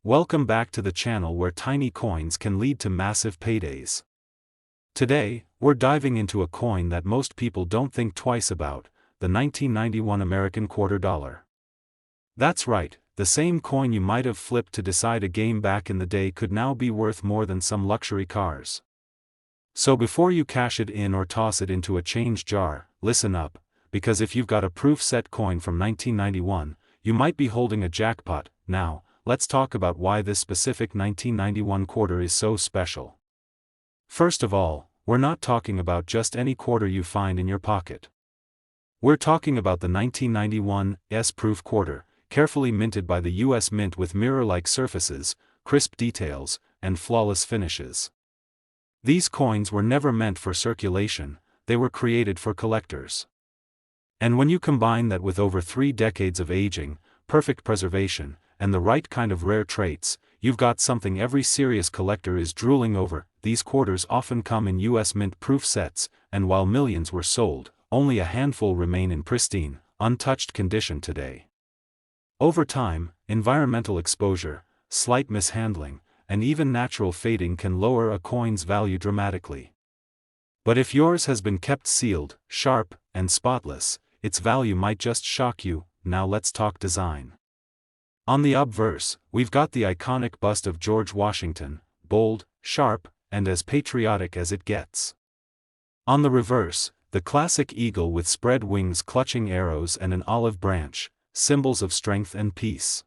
Welcome back to the channel where tiny coins can lead to massive paydays. Today, we're diving into a coin that most people don't think twice about, the 1991 American quarter dollar. That's right, the same coin you might have flipped to decide a game back in the day could now be worth more than some luxury cars. So before you cash it in or toss it into a change jar, listen up, because if you've got a proof set coin from 1991, you might be holding a jackpot. Now, let's talk about why this specific 1991 quarter is so special. First of all, we're not talking about just any quarter you find in your pocket. We're talking about the 1991 S-proof quarter, carefully minted by the U.S. Mint with mirror-like surfaces, crisp details, and flawless finishes. These coins were never meant for circulation, they were created for collectors. And when you combine that with over 3 decades of aging, perfect preservation, and the right kind of rare traits, you've got something every serious collector is drooling over. These quarters often come in U.S. Mint proof sets, and while millions were sold, only a handful remain in pristine, untouched condition today. Over time, environmental exposure, slight mishandling, and even natural fading can lower a coin's value dramatically. But if yours has been kept sealed, sharp, and spotless, its value might just shock you. Now let's talk design. On the obverse, we've got the iconic bust of George Washington, bold, sharp, and as patriotic as it gets. On the reverse, the classic eagle with spread wings clutching arrows and an olive branch, symbols of strength and peace.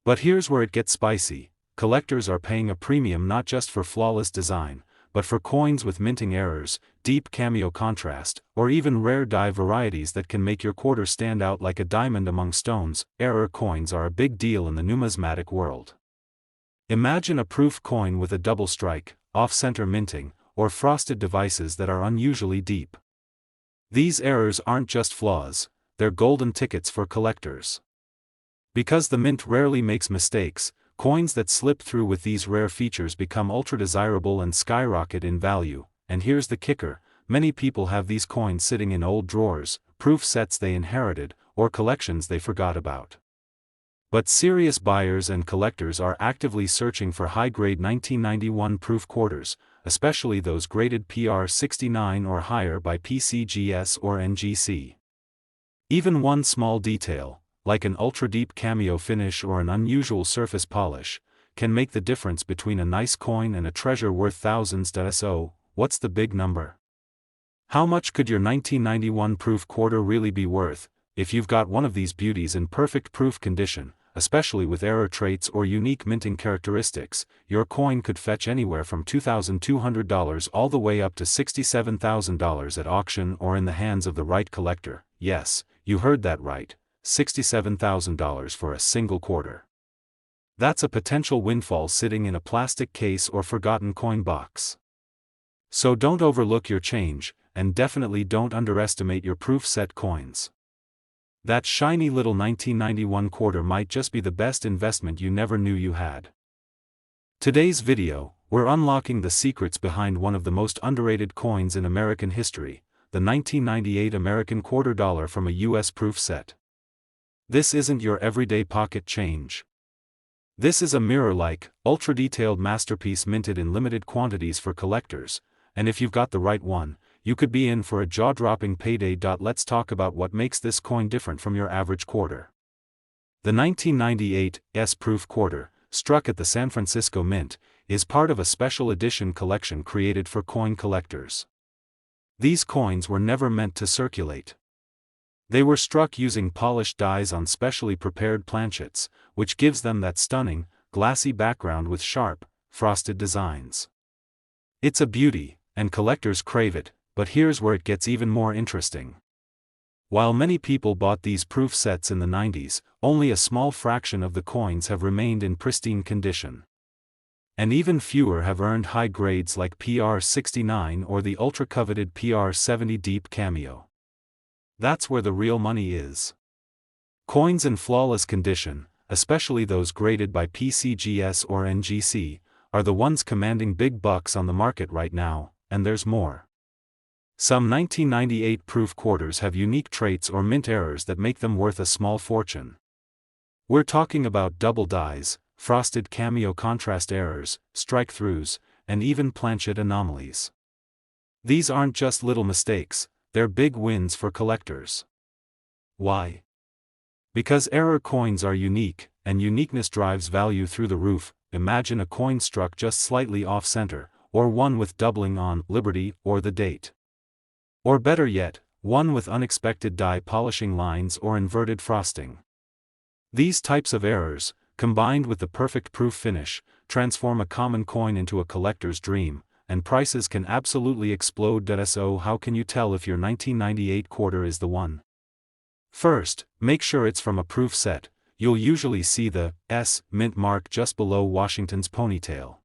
But here's where it gets spicy. Collectors are paying a premium not just for flawless design, but for coins with minting errors, deep cameo contrast, or even rare die varieties that can make your quarter stand out like a diamond among stones. Error coins are a big deal in the numismatic world. Imagine a proof coin with a double strike, off-center minting, or frosted devices that are unusually deep. These errors aren't just flaws, they're golden tickets for collectors. Because the mint rarely makes mistakes, coins that slip through with these rare features become ultra-desirable and skyrocket in value. And here's the kicker, many people have these coins sitting in old drawers, proof sets they inherited, or collections they forgot about. But serious buyers and collectors are actively searching for high-grade 1991 proof quarters, especially those graded PR 69 or higher by PCGS or NGC. Even one small detail, like an ultra-deep cameo finish or an unusual surface polish, can make the difference between a nice coin and a treasure worth thousands. So, what's the big number? How much could your 1991 proof quarter really be worth? If you've got one of these beauties in perfect proof condition, especially with error traits or unique minting characteristics, your coin could fetch anywhere from $2,200 all the way up to $67,000 at auction or in the hands of the right collector. Yes, you heard that right. $67,000 for a single quarter. That's a potential windfall sitting in a plastic case or forgotten coin box. So don't overlook your change, and definitely don't underestimate your proof set coins. That shiny little 1991 quarter might just be the best investment you never knew you had. Today's video, we're unlocking the secrets behind one of the most underrated coins in American history, the 1998 American quarter dollar from a U.S. proof set. This isn't your everyday pocket change. This is a mirror-like, ultra-detailed masterpiece minted in limited quantities for collectors, and if you've got the right one, you could be in for a jaw-dropping payday. Let's talk about what makes this coin different from your average quarter. The 1998 S-proof quarter, struck at the San Francisco Mint, is part of a special edition collection created for coin collectors. These coins were never meant to circulate. They were struck using polished dies on specially prepared planchets, which gives them that stunning, glassy background with sharp, frosted designs. It's a beauty, and collectors crave it, but here's where it gets even more interesting. While many people bought these proof sets in the 90s, only a small fraction of the coins have remained in pristine condition. And even fewer have earned high grades like PR 69 or the ultra-coveted PR 70 deep cameo. That's where the real money is. Coins in flawless condition, especially those graded by PCGS or NGC, are the ones commanding big bucks on the market right now, and there's more. Some 1998 proof quarters have unique traits or mint errors that make them worth a small fortune. We're talking about double dies, frosted cameo contrast errors, strike-throughs, and even planchet anomalies. These aren't just little mistakes, they're big wins for collectors. Why? Because error coins are unique, and uniqueness drives value through the roof. Imagine a coin struck just slightly off-center, or one with doubling on Liberty or the date. Or better yet, one with unexpected die polishing lines or inverted frosting. These types of errors, combined with the perfect proof finish, transform a common coin into a collector's dream, and prices can absolutely explode. So how can you tell if your 1998 quarter is the one? First, make sure it's from a proof set. You'll usually see the S mint mark just below Washington's ponytail.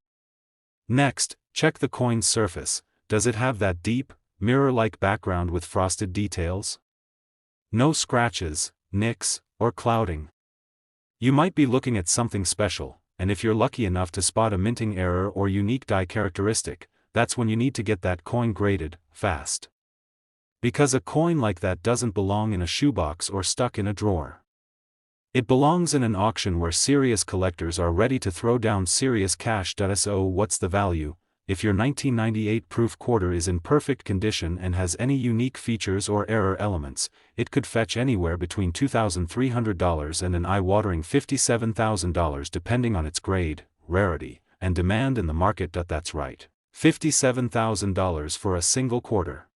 Next, check the coin's surface. Does it have that deep, mirror-like background with frosted details? No scratches, nicks, or clouding. You might be looking at something special, and if you're lucky enough to spot a minting error or unique die characteristic, that's when you need to get that coin graded, fast. Because a coin like that doesn't belong in a shoebox or stuck in a drawer. It belongs in an auction where serious collectors are ready to throw down serious cash. So what's the value? If your 1998 proof quarter is in perfect condition and has any unique features or error elements, it could fetch anywhere between $2,300 and an eye-watering $57,000 depending on its grade, rarity, and demand in the market. That's right, $57,000 for a single quarter.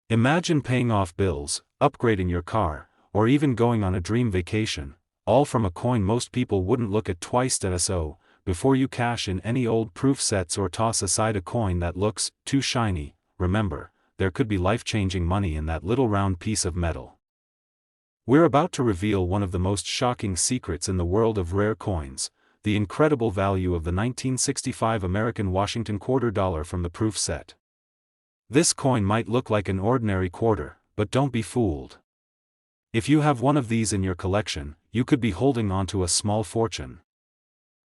Imagine paying off bills, upgrading your car, or even going on a dream vacation, all from a coin most people wouldn't look at twice. So, before you cash in any old proof sets or toss aside a coin that looks too shiny, remember, there could be life-changing money in that little round piece of metal. We're about to reveal one of the most shocking secrets in the world of rare coins, the incredible value of the 1965 American Washington quarter dollar from the proof set. This coin might look like an ordinary quarter, but don't be fooled. If you have one of these in your collection, you could be holding on to a small fortune.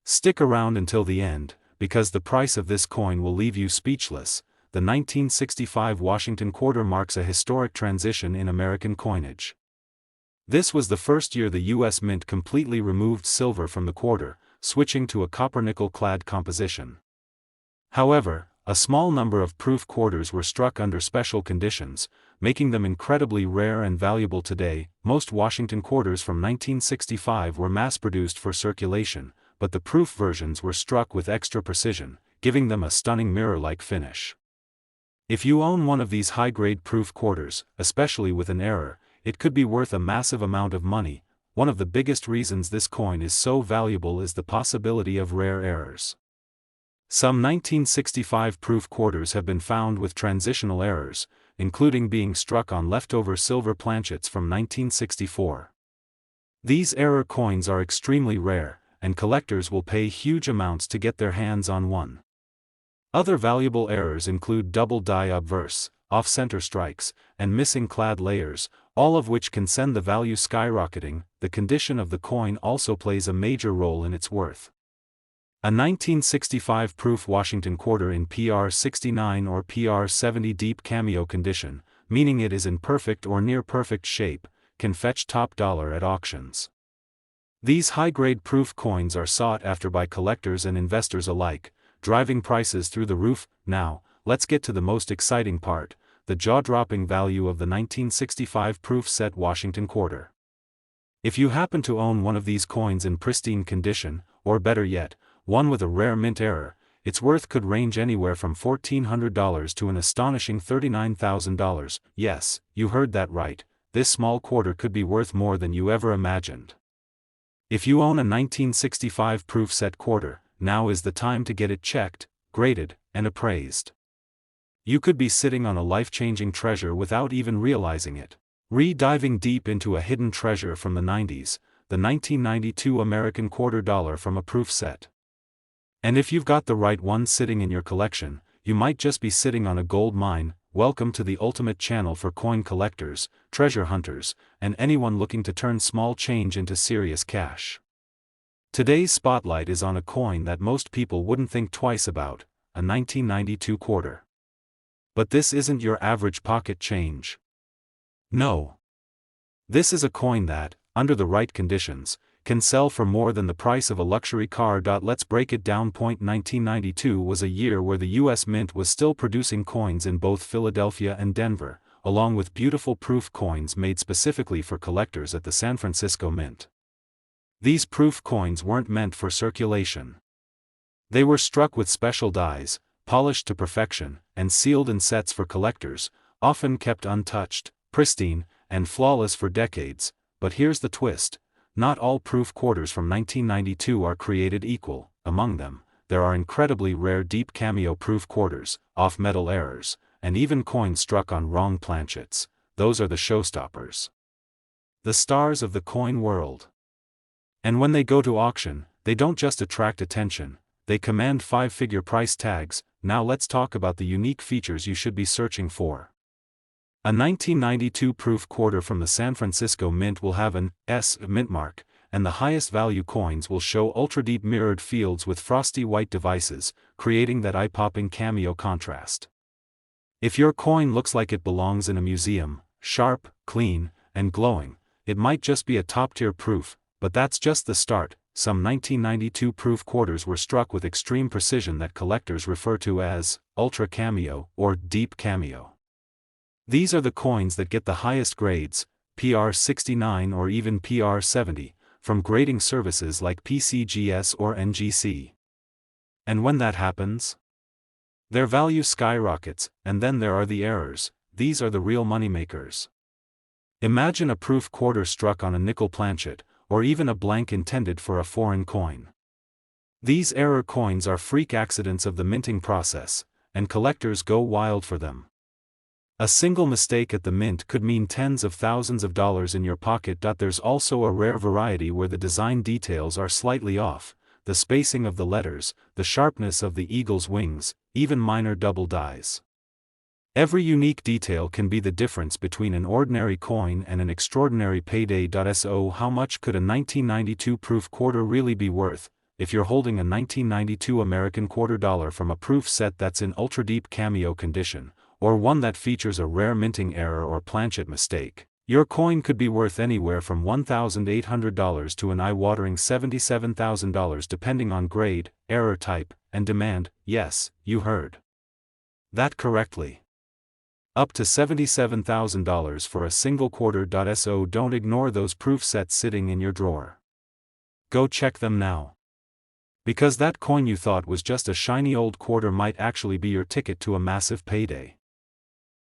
Stick around until the end, because the price of this coin will leave you speechless. The 1965 Washington quarter marks a historic transition in American coinage. This was the first year the U.S. Mint completely removed silver from the quarter, switching to a copper-nickel-clad composition. However, a small number of proof quarters were struck under special conditions, making them incredibly rare and valuable today. Most Washington quarters from 1965 were mass-produced for circulation, but the proof versions were struck with extra precision, giving them a stunning mirror-like finish. If you own one of these high-grade proof quarters, especially with an error, it could be worth a massive amount of money. One of the biggest reasons this coin is so valuable is the possibility of rare errors. Some 1965 proof quarters have been found with transitional errors, including being struck on leftover silver planchets from 1964. These error coins are extremely rare, and collectors will pay huge amounts to get their hands on one. Other valuable errors include double die obverse, off-center strikes, and missing clad layers, all of which can send the value skyrocketing. The condition of the coin also plays a major role in its worth. A 1965 proof Washington quarter in PR 69 or PR 70 deep cameo condition, meaning it is in perfect or near perfect shape, can fetch top dollar at auctions. These high-grade proof coins are sought after by collectors and investors alike, driving prices through the roof. Now, let's get to the most exciting part, the jaw-dropping value of the 1965 proof set Washington quarter. If you happen to own one of these coins in pristine condition, or better yet, one with a rare mint error, its worth could range anywhere from $1,400 to an astonishing $39,000. Yes, you heard that right, this small quarter could be worth more than you ever imagined. If you own a 1965 proof set quarter, now is the time to get it checked, graded, and appraised. You could be sitting on a life-changing treasure without even realizing it. Diving deep into a hidden treasure from the 90s, the 1992 American quarter dollar from a proof set. And if you've got the right one sitting in your collection, you might just be sitting on a gold mine. Welcome to the ultimate channel for coin collectors, treasure hunters, and anyone looking to turn small change into serious cash. Today's spotlight is on a coin that most people wouldn't think twice about, a 1992 quarter. But this isn't your average pocket change. No. This is a coin that, under the right conditions, can sell for more than the price of a luxury car. Let's break it down. 1992 was a year where the US Mint was still producing coins in both Philadelphia and Denver, along with beautiful proof coins made specifically for collectors at the San Francisco Mint. These proof coins weren't meant for circulation. They were struck with special dies, polished to perfection, and sealed in sets for collectors, often kept untouched, pristine, and flawless for decades. But here's the twist: not all proof quarters from 1992 are created equal. Among them, there are incredibly rare deep cameo proof quarters, off-metal errors, and even coins struck on wrong planchets. Those are the showstoppers, the stars of the coin world. And when they go to auction, they don't just attract attention, they command five-figure price tags. Now let's talk about the unique features you should be searching for. A 1992 proof quarter from the San Francisco Mint will have an S mint mark, and the highest value coins will show ultra-deep mirrored fields with frosty white devices, creating that eye-popping cameo contrast. If your coin looks like it belongs in a museum, sharp, clean, and glowing, it might just be a top-tier proof, but that's just the start. Some 1992 proof quarters were struck with extreme precision that collectors refer to as ultra cameo or deep cameo. These are the coins that get the highest grades, PR 69 or even PR 70, from grading services like PCGS or NGC. And when that happens, their value skyrockets. And then there are the errors. These are the real moneymakers. Imagine a proof quarter struck on a nickel planchet, or even a blank intended for a foreign coin. These error coins are freak accidents of the minting process, and collectors go wild for them. A single mistake at the mint could mean tens of thousands of dollars in your pocket. There's also a rare variety where the design details are slightly off, the spacing of the letters, the sharpness of the eagle's wings, even minor double dies. Every unique detail can be the difference between an ordinary coin and an extraordinary payday. So how much could a 1992 proof quarter really be worth? If you're holding a 1992 American quarter dollar from a proof set that's in ultra-deep cameo condition, or one that features a rare minting error or planchet mistake, your coin could be worth anywhere from $1,800 to an eye-watering $77,000 depending on grade, error type, and demand. Yes, you heard that correctly. Up to $77,000 for a single quarter. So don't ignore those proof sets sitting in your drawer. Go check them now. Because that coin you thought was just a shiny old quarter might actually be your ticket to a massive payday.